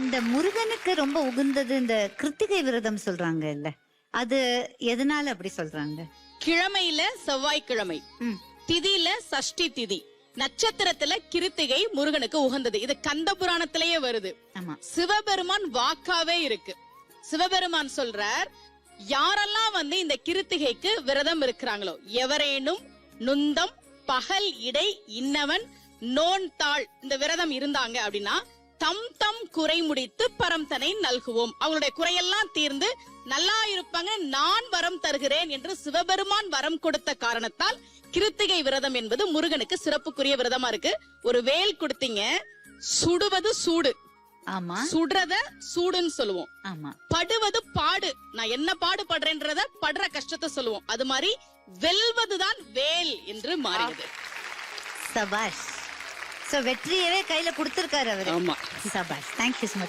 இந்த முருகனுக்கு ரொம்ப உகந்தது இந்த கிருத்திகை விரதம் சொல்றாங்க இல்ல, அது எதனால அப்படி சொல்றாங்க? கிழமையில செவ்வாய்க்கிழமை, திதியில சஷ்டி திதி, நட்சத்திரத்துல கிருத்திகை முருகனுக்கு உகந்தது. இது கந்த புராணத்திலேயே வருது. ஆமா, சிவபெருமான் வாக்காவே இருக்கு. சிவபெருமான் சொல்றார், யாரெல்லாம் இந்த கிருத்திகைக்கு விரதம் இருக்கிறாங்களோ, எவரேனும் நுந்தம் பகல் இடை இன்னவன் நோன் தாள் இந்த விரதம் இருந்தாங்க அப்படின்னா தம் தம் குறை முடித்து பரம் தனை நல்குவோம். அவங்களுடைய குறையெல்லாம் தீர்ந்து நல்லா இருப்பாங்க, நான் வரம் தருகிறேன் என்று சிவபெருமான் வரம் கொடுத்த காரணத்தால் கிருத்திகை விரதம் என்பது முருகனுக்கு சிறப்புக்குரிய விரதமா இருக்கு. ஒரு வேல் கொடுத்தீங்க, சுடுவது சூடு, ஆமா, சுடுறத சூடுன்னு சொல்லுவோம். ஆமா, படுவது பாடு, நான் என்ன பாடுபடுறேன்றத படுற கஷ்டத்தை சொல்லுவோம். அது மாதிரி வெல்வதுதான் வேல் என்று மாறியது. சபாஷ். சோ வெற்றியவே கையில கொடுத்திருக்காரு அவரு. ஆமா, சபாஷ். Thank you so much.